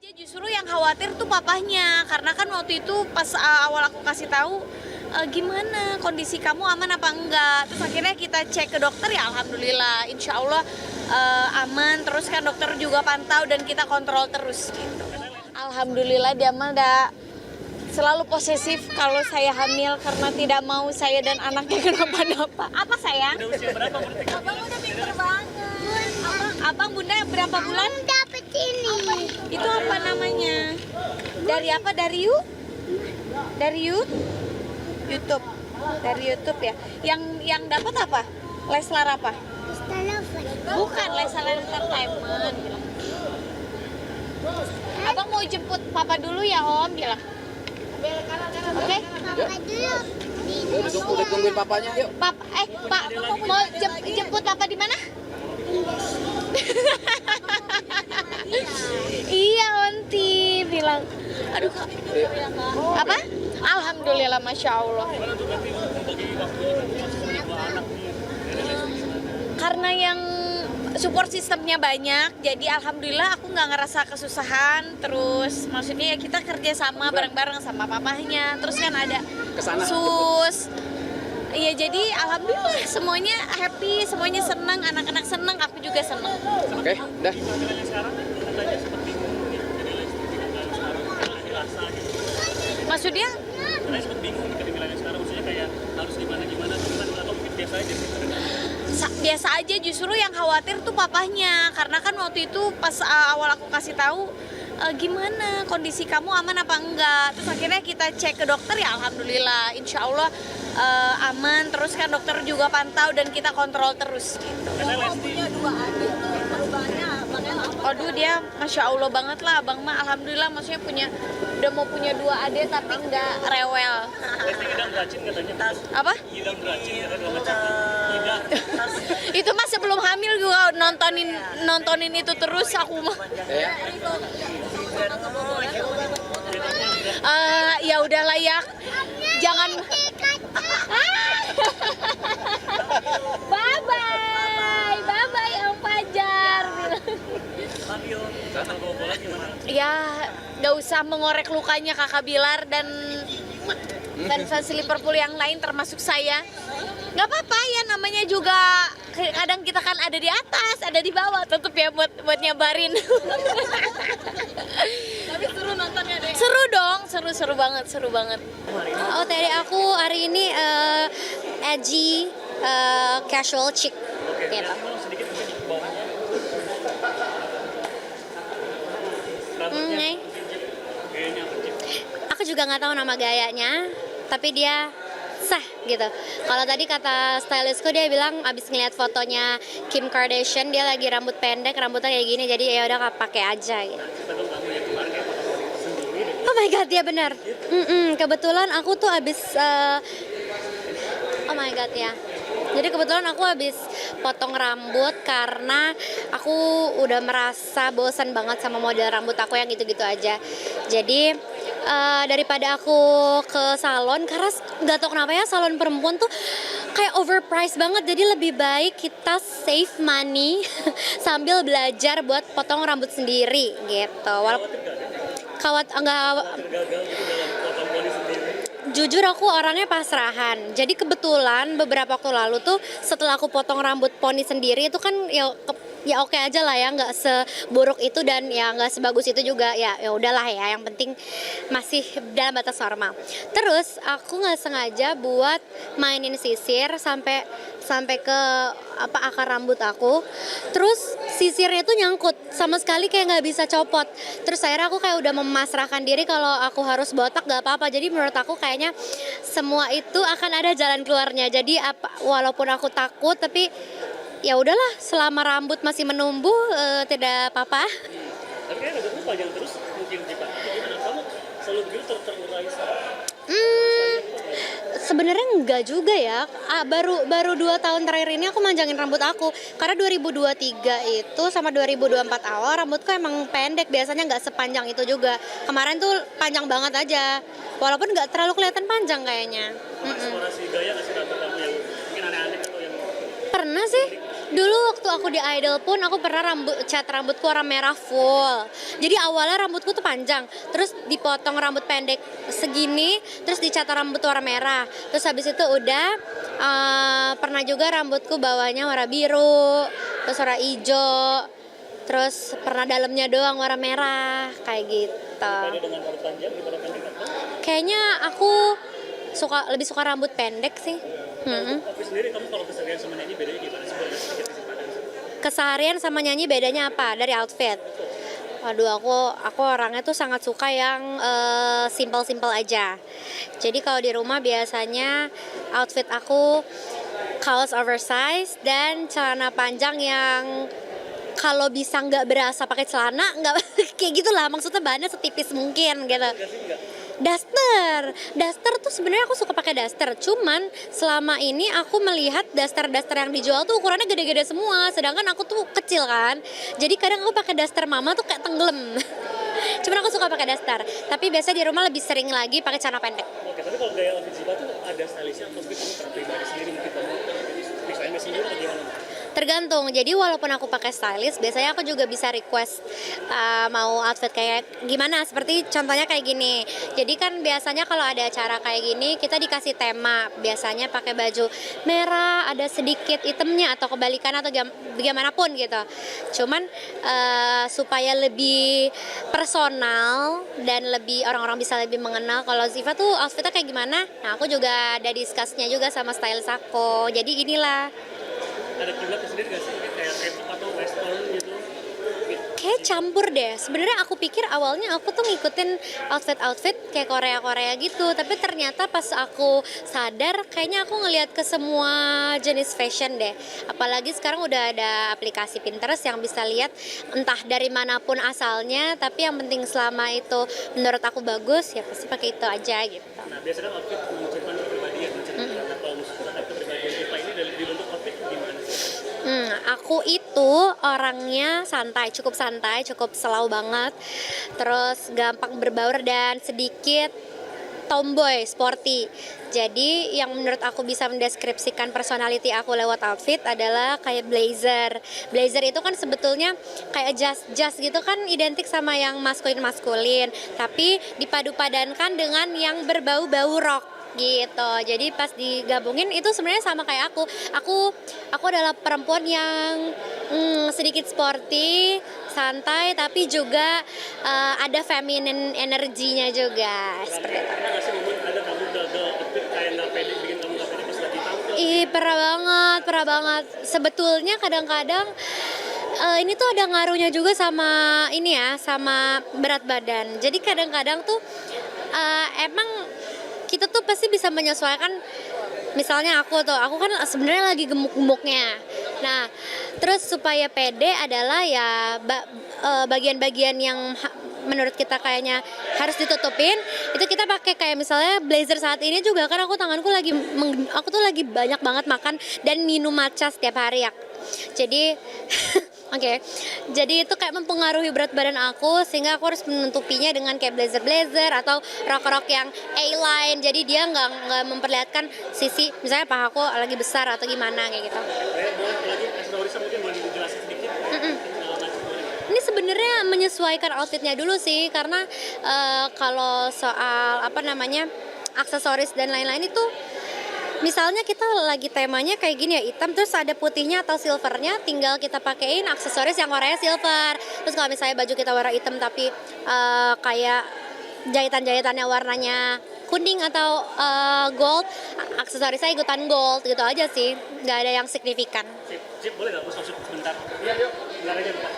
aja, justru yang khawatir tuh papahnya, karena kan waktu itu pas awal aku kasih tahu gimana kondisi kamu aman apa enggak, terus akhirnya kita cek ke dokter, ya alhamdulillah insya Allah aman, terus kan dokter juga pantau dan kita kontrol terus gitu. Alhamdulillah dia mah selalu posesif kalau saya hamil karena tidak mau saya dan anaknya kenapa-napa. Apa sayang? Udah usia berapa berarti? Abang udah pinter banget. Abang bunda berapa bulan? Dapat ini. Itu apa namanya? Dari apa? Dari Dari YouTube. Dari YouTube ya. Yang dapat apa? Leslar apa? Bukan Leslar Entertainment. Abang mau jemput papa dulu ya Om, bilang. Oke? Papa dulu. Udah tungguin papanya, yuk. Pak, Pak, mau jemput papa di mana? Iya, Onti bilang. Aduh, Kak. Apa? Alhamdulillah, masya Allah. Karena yang support sistemnya banyak, jadi alhamdulillah aku nggak ngerasa kesusahan. Terus maksudnya ya kita kerja sama bareng-bareng sama papahnya. Terus kan ada Kesana. sus. Iya, jadi alhamdulillah semuanya happy, semuanya senang, anak-anak senang, aku juga senang. Oke, dah. Tampilannya sekarang katanya sempat bingung nih, jadi tampilannya sekarang karena dirasa gitu. Maksudnya Karena sempat bingung nih tampilannya sekarang, maksudnya kayak harus gimana cuman atau mungkin biasa aja sih. biasa aja, justru yang khawatir tuh papahnya, karena kan waktu itu pas awal aku kasih tahu gimana kondisi kamu aman apa enggak, terus akhirnya kita cek ke dokter, ya alhamdulillah insya Allah aman, terus kan dokter juga pantau dan kita kontrol terus gitu. Karena Lesti Aduh, dia masya Allah banget lah abang mah, alhamdulillah, maksudnya udah mau punya 2 adik tapi nggak rewel. idam rajin katanya. Apa? Idam rajin katanya macam idam. Itu mah sebelum hamil juga nontonin itu terus aku mah. Ya udahlah ya, jangan. Bye bye Om Fajar. Sama bawa bola gimana? Ya nggak usah mengorek lukanya Kakak Bilar dan fans Liverpool yang lain termasuk saya. Nggak apa-apa ya, namanya juga kadang kita kan ada di atas, ada di bawah, tetep ya buat nyabarin. Tapi seru nontonnya deh. Seru dong, seru banget. Oh, tadi aku hari ini edgy, casual chic. Gitu. Mau sedikit mungkin di bawahnya. Rambutnya Nih. gayanya apa sih? Aku juga nggak tahu nama gayanya, tapi dia sah gitu. Kalau tadi kata stylistku, dia bilang abis ngeliat fotonya Kim Kardashian, dia lagi rambut pendek, rambutnya kayak gini, jadi ya udah pakai aja gitu. Tergantung kamu yang kemarin kayak foto sendiri deh. Oh my god, dia benar. Kebetulan aku tuh abis oh my god ya. Jadi kebetulan aku habis potong rambut karena aku udah merasa bosan banget sama model rambut aku yang gitu-gitu aja. Jadi daripada aku ke salon, karena nggak tahu kenapa ya salon perempuan tuh kayak overpriced banget. Jadi lebih baik kita save money sambil belajar buat potong rambut sendiri gitu. Walaupun enggak. Gagal gitu dalam potong body sendiri. Jujur aku orangnya pasrahan. Jadi kebetulan beberapa waktu lalu tuh setelah aku potong rambut poni sendiri itu kan ya oke aja lah ya, nggak seburuk itu dan ya nggak sebagus itu juga, ya udahlah ya, yang penting masih dalam batas normal. Terus aku nggak sengaja buat mainin sisir sampai ke akar rambut aku. Terus sisirnya tuh nyangkut, sama sekali kayak nggak bisa copot. Terus akhirnya aku kayak udah memasrahkan diri kalau aku harus botak nggak apa-apa. Jadi menurut aku kayaknya semua itu akan ada jalan keluarnya. Jadi walaupun aku takut, tapi ya udahlah, selama rambut masih menumbuh tidak apa-apa. Tapi kan rambutmu panjang terus mungkin Jipa. Gimana kamu selalu begitu terurai? Sebenarnya enggak juga ya. Baru 2 tahun terakhir ini aku manjangin rambut aku. Karena 2023 itu sama 2024 awal rambutku emang pendek. Biasanya nggak sepanjang itu juga. Kemarin tuh panjang banget aja. Walaupun nggak terlalu kelihatan panjang kayaknya. Eksplorasi gaya nggak sih rambut kamu yang mungkin aneh-aneh atau yang Pernah sih. Dulu waktu aku di Idol pun aku pernah cat rambutku warna merah full. Jadi awalnya rambutku tuh panjang, terus dipotong rambut pendek segini, terus dicat rambut warna merah. Terus habis itu udah pernah juga rambutku bawahnya warna biru, terus warna hijau, terus pernah dalamnya doang warna merah kayak gitu. Ada dengan rambut panjang daripada pendek atau? Kayaknya aku lebih suka rambut pendek sih. Tapi sendiri kamu kalau keseharian sama nyanyi bedanya gimana sih? Boleh sedikit kesempatan. Keseharian sama nyanyi bedanya apa? Dari outfit. Waduh, aku orangnya tuh sangat suka yang simple-simple aja. Jadi kalau di rumah biasanya outfit aku kaos oversize dan celana panjang yang kalau bisa nggak berasa pakai celana, nggak kayak gitulah. Maksudnya bahannya setipis mungkin gitu. Daster tuh sebenarnya aku suka pakai daster. Cuman selama ini aku melihat daster yang dijual tuh ukurannya gede-gede semua. Sedangkan aku tuh kecil kan. Jadi kadang aku pakai daster mama tuh kayak tenggelam. Cuman aku suka pakai daster. Tapi biasanya di rumah lebih sering lagi pakai celana pendek. Oke, tapi kalau gaya outfit Ziva tuh ada stylistnya atau mungkin kamu pernah pribadi sendiri mungkin kamu desain sendiri atau gimana? Tergantung. Jadi walaupun aku pakai stylist, biasanya aku juga bisa request mau outfit kayak gimana. Seperti contohnya kayak gini. Jadi kan biasanya kalau ada acara kayak gini, kita dikasih tema. Biasanya pakai baju merah, ada sedikit hitamnya atau kebalikan atau bagaimanapun gitu. Cuman supaya lebih personal dan lebih orang-orang bisa lebih mengenal kalau Ziva tuh outfitnya kayak gimana. Nah, aku juga ada discuss-nya juga sama stylist aku. Jadi inilah. Ada kiblat sendiri nggak sih? Kayak K-pop atau western gitu? Kayak campur deh. Sebenarnya aku pikir awalnya aku tuh ngikutin outfit kayak Korea gitu, tapi ternyata pas aku sadar kayaknya aku ngelihat ke semua jenis fashion deh. Apalagi sekarang udah ada aplikasi Pinterest yang bisa lihat entah dari manapun asalnya, tapi yang penting selama itu menurut aku bagus ya pasti pakai itu aja gitu. Nah, biasanya kan outfit menunjukkan kepribadian, mencerminkan atau menunjukkan kepribadian Ziva ini dari dibentuk outfit gimana? Aku itu orangnya santai, cukup slow banget. Terus gampang berbaur dan sedikit tomboy, sporty. Jadi yang menurut aku bisa mendeskripsikan personality aku lewat outfit adalah kayak blazer. Blazer itu kan sebetulnya kayak jas gitu kan identik sama yang maskulin, tapi dipadu-padankan dengan yang berbau-bau rock gitu. Jadi pas digabungin itu sebenarnya sama kayak aku adalah perempuan yang sedikit sporty, santai, tapi juga ada feminine energinya juga seperti itu. Pernah nggak sih momen ada kamu gagal outfit kayak nggak pede, bikin kamu nggak pede pas lagi tampil? Ih, pernah banget. Sebetulnya kadang-kadang ini tuh ada ngaruhnya juga sama ini ya, sama berat badan. Jadi kadang-kadang tuh emang kita tuh pasti bisa menyesuaikan. Misalnya aku kan sebenarnya lagi gemuk-gemuknya. Nah, terus supaya pede adalah ya bagian-bagian yang menurut kita kayaknya harus ditutupin, itu kita pakai kayak misalnya blazer saat ini juga kan aku tuh lagi banyak banget makan dan minum matcha setiap hari ya. Jadi Oke, jadi itu kayak mempengaruhi berat badan aku sehingga aku harus menutupinya dengan kayak blazer atau rok-rok yang A-line. Jadi dia nggak memperlihatkan sisi misalnya paha aku lagi besar atau gimana kayak gitu. Boleh lagi aksesorisnya mungkin boleh dijelasin sedikit? Ini sebenarnya menyesuaikan outfitnya dulu sih karena kalau soal aksesoris dan lain-lain itu. Misalnya kita lagi temanya kayak gini ya, hitam terus ada putihnya atau silvernya, tinggal kita pakein aksesoris yang warnanya silver. Terus kalau misalnya baju kita warna hitam tapi kayak jahitan-jahitannya warnanya kuning atau gold, aksesorisnya ikutan gold gitu aja sih, nggak ada yang signifikan. Sip, boleh nggak aku masuk sebentar? Iya, yuk. Bentar aja, Pak.